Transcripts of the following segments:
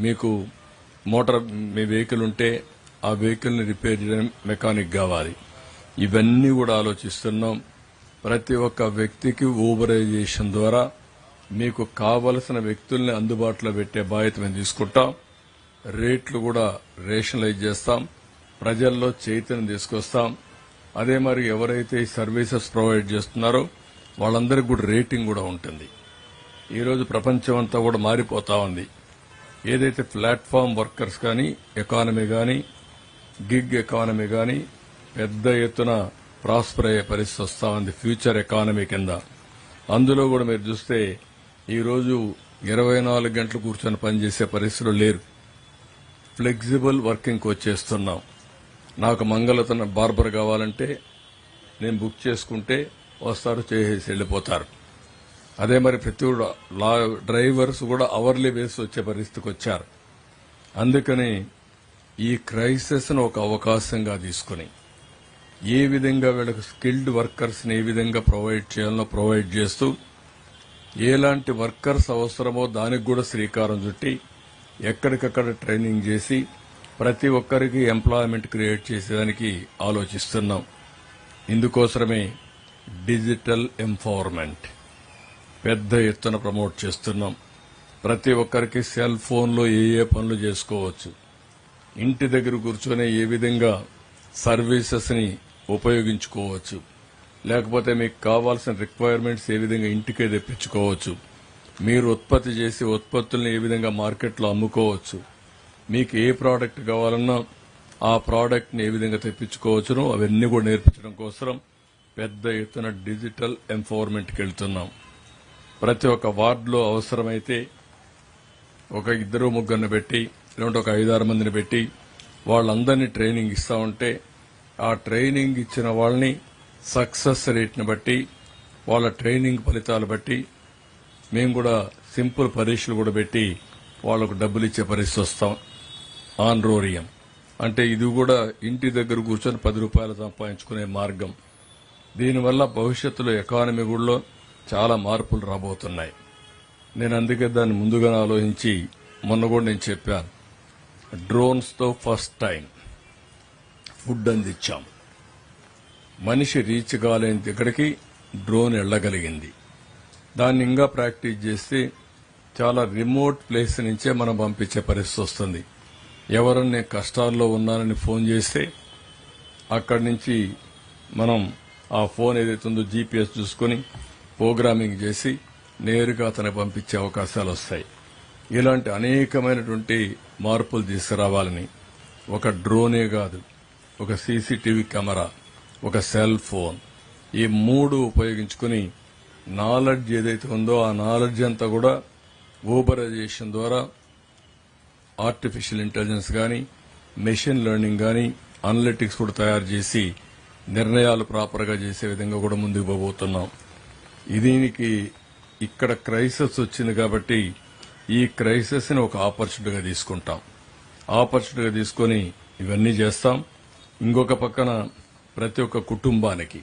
మీకు మోటార్ మీ వెహికల్ ఉంటే ఆ వెహికల్ని రిపేర్ చేయడం మెకానిక్ కావాలి. ఇవన్నీ కూడా ఆలోచిస్తున్నాం. ప్రతి ఒక్క వ్యక్తికి ఊబరైజేషన్ ద్వారా మీకు కావలసిన వ్యక్తుల్ని అందుబాటులో పెట్టే బాధ్యత మేము తీసుకుంటాం. రేట్లు కూడా రేషనలైజ్ చేస్తాం. ప్రజల్లో చైతన్యం తీసుకొస్తాం. అదే మరి ఎవరైతే ఈ సర్వీసెస్ ప్రొవైడ్ చేస్తున్నారో వాళ్ళందరికీ కూడా రేటింగ్ కూడా ఉంటుంది. ఈరోజు ప్రపంచం అంతా కూడా మారిపోతా ఉంది. ఏదైతే ప్లాట్ఫామ్ వర్కర్స్ కానీ, ఎకానమీ కానీ, గిగ్ ఎకానమీ కానీ పెద్ద ఎత్తున ప్రాస్పర్ అయ్యే పరిస్థితి వస్తా ఉంది ఫ్యూచర్ ఎకానమీ కింద. అందులో కూడా మీరు చూస్తే ఈరోజు 24 గంటలు కూర్చొని పనిచేసే పరిస్థితులు లేరు. ఫ్లెక్సిబుల్ వర్కింగ్కి వచ్చేస్తున్నాం. నాకు మంగళతన బార్బర్ కావాలంటే నేను బుక్ చేసుకుంటే వస్తారు, చేసేసి వెళ్ళిపోతారు. అదే మరి ప్రతి డ్రైవర్స్ కూడా అవర్లీ బేస్ వచ్చే పరిస్థితికి వచ్చారు. అందుకని ఈ క్రైసిస్ ను ఒక అవకాశంగా తీసుకుని ఏ విధంగా వీళ్ళకి స్కిల్డ్ వర్కర్స్ ని ఏ విధంగా ప్రొవైడ్ చేయాలో ప్రొవైడ్ చేస్తూ ఎలాంటి వర్కర్స్ అవసరమో దానికి కూడా శ్రీకారం చుట్టి ఎక్కడికక్కడ ట్రైనింగ్ చేసి ప్రతి ఒక్కరికి ఎంప్లాయ్మెంట్ క్రియేట్ చేసేదానికి ఆలోచిస్తున్నాం. ఇందుకోసమే డిజిటల్ ఎంపవర్మెంట్ పెద్ద ఎత్తున ప్రమోట్ చేస్తున్నాం. ప్రతి ఒక్కరికి సెల్ ఫోన్లో ఏ పనులు చేసుకోవచ్చు, ఇంటి దగ్గర కూర్చొని ఏ విధంగా సర్వీసెస్ ని ఉపయోగించుకోవచ్చు, లేకపోతే మీకు కావాల్సిన రిక్వైర్మెంట్స్ ఏ విధంగా ఇంటికే తెప్పించుకోవచ్చు, మీరు ఉత్పత్తి చేసే ఉత్పత్తులను ఏ విధంగా మార్కెట్లో అమ్ముకోవచ్చు, మీకు ఏ ప్రోడక్ట్ కావాలన్నా ఆ ప్రోడక్ట్ ని ఏ విధంగా తెప్పించుకోవచ్చునో అవన్నీ కూడా నేర్పించడం కోసం పెద్ద ఎత్తున డిజిటల్ ఎంపవర్మెంట్కి వెళ్తున్నాం. ప్రతి ఒక్క వార్డులో అవసరమైతే ఒక 2-3 పెట్టి లేదంటే ఒక 5-6 మందిని పెట్టి వాళ్ళందరినీ ట్రైనింగ్ ఇస్తా ఉంటే ఆ ట్రైనింగ్ ఇచ్చిన వాళ్ళని సక్సెస్ రేట్ని బట్టి వాళ్ళ ట్రైనింగ్ ఫలితాలు బట్టి మేము కూడా సింపుల్ పరీక్షలు కూడా పెట్టి వాళ్లకు డబ్బులు ఇచ్చే పరిస్థితి వస్తాం. ఆన్రోరియం అంటే ఇది కూడా ఇంటి దగ్గర కూర్చొని 10 రూపాయలు సంపాదించుకునే మార్గం. దీనివల్ల భవిష్యత్తులో ఎకానమీ కూడా చాలా మార్పులు రాబోతున్నాయి. నేను అందుకే దాన్ని ముందుగానే ఆలోచించి మొన్న కూడా నేను చెప్పాను, డ్రోన్స్ తో ఫస్ట్ టైం ఫుడ్ అందించాం. మనిషి రీచ్ కాలేని దగ్గరికి డ్రోన్ వెళ్లగలిగింది. దాన్ని ఇంకా ప్రాక్టీస్ చేస్తే చాలా రిమోట్ ప్లేస్ నుంచే మనం పంపించే పరిస్థితి వస్తుంది. ఎవరన్నా కష్టాల్లో ఉన్నానని ఫోన్ చేస్తే అక్కడి నుంచి మనం ఆ ఫోన్ ఏదైతే ఉందో జీపీఎస్ చూసుకుని ప్రోగ్రామింగ్ చేసి నేరుగా అతనికి పంపించే అవకాశాలు వస్తాయి. ఇలాంటి అనేకమైనటువంటి మార్పులు తీసుకురావాలని ఒక డ్రోనే కాదు, ఒక సీసీటీవీ కెమెరా, ఒక సెల్ ఫోన్, ఈ 3 ఉపయోగించుకుని నాలెడ్జ్ ఏదైతే ఉందో ఆ నాలెడ్జ్ అంతా కూడా ఊబరైజేషన్ ద్వారా ఆర్టిఫిషియల్ ఇంటెలిజెన్స్ గాని, మెషిన్ లెర్నింగ్ గాని, అనలిటిక్స్ కూడా తయారు చేసి నిర్ణయాలు ప్రాపర్గా చేసే విధంగా కూడా ముందుకు పోబోతున్నాం. దీనికి ఇక్కడ క్రైసిస్ వచ్చింది కాబట్టి ఈ క్రైసిస్ ని ఒక ఆపర్చునిటీగా తీసుకుంటాం. ఆపర్చునిటీగా తీసుకుని ఇవన్నీ చేస్తాం. ఇంకొక పక్కన ప్రతి ఒక్క కుటుంబానికి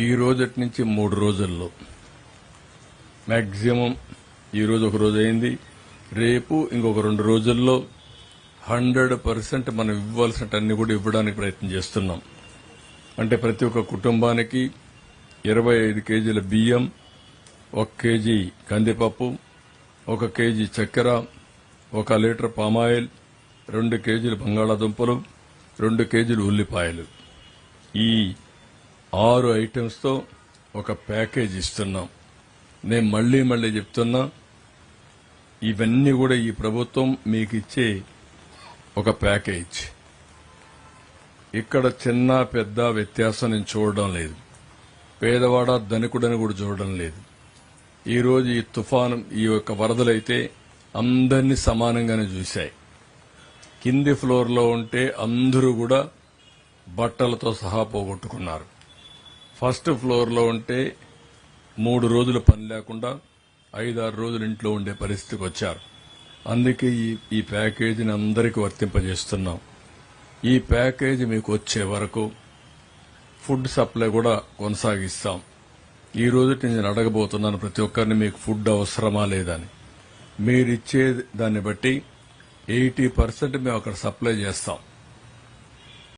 ఈ రోజటి నుంచి 3 రోజుల్లో మాక్సిమం, ఈ రోజు ఒక రోజు అయింది, రేపు ఇంకొక 2 రోజుల్లో 100% మనం ఇవ్వాల్సినవన్నీ కూడా ఇవ్వడానికి ప్రయత్నం చేస్తున్నాం. అంటే ప్రతి ఒక్క కుటుంబానికి 25 కేజీల బియ్యం, 1 కేజీ కందిపప్పు, 1 కేజీ చక్కెర, 1 లీటర్ పామాయిల్, 2 కేజీలు బంగాళాదుంపలు, 2 కేజీలు ఉల్లిపాయలు, ఈ 6 ఐటమ్స్ తో ఒక ప్యాకేజ్ ఇస్తున్నాం. నేను మళ్లీ చెప్తున్నా, ఇవన్నీ కూడా ఈ ప్రభుత్వం మీకు ఇచ్చే ఒక ప్యాకేజ్. ఇక్కడ చిన్న పెద్ద వ్యత్యాసం నేను చూడడం లేదు. పేదవాడ ధనికుడని కూడా చూడడం లేదు. ఈ రోజు ఈ తుఫాను, ఈ యొక్క వరదలైతే అందరినీ సమానంగానే చూశాయి. కింది ఫ్లోర్ లో ఉంటే అందరూ కూడా బట్టలతో సహా పోగొట్టుకున్నారు. ఫస్ట్ ఫ్లోర్ లో ఉంటే 3 రోజులు పని లేకుండా 5-6 రోజులు ఇంట్లో ఉండే పరిస్థితికి వచ్చారు. అందుకే ఈ ప్యాకేజీని అందరికీ వర్తింపజేస్తున్నాం. ఈ ప్యాకేజీ మీకు వచ్చే వరకు ఫుడ్ సప్లై కూడా కొనసాగిస్తాం. ఈ రోజు నేను అడగబోతున్నాను ప్రతి ఒక్కరిని, మీకు ఫుడ్ అవసరమా లేదని. మీరిచ్చే దాన్ని బట్టి 80% మేము అక్కడ సప్లై చేస్తాం.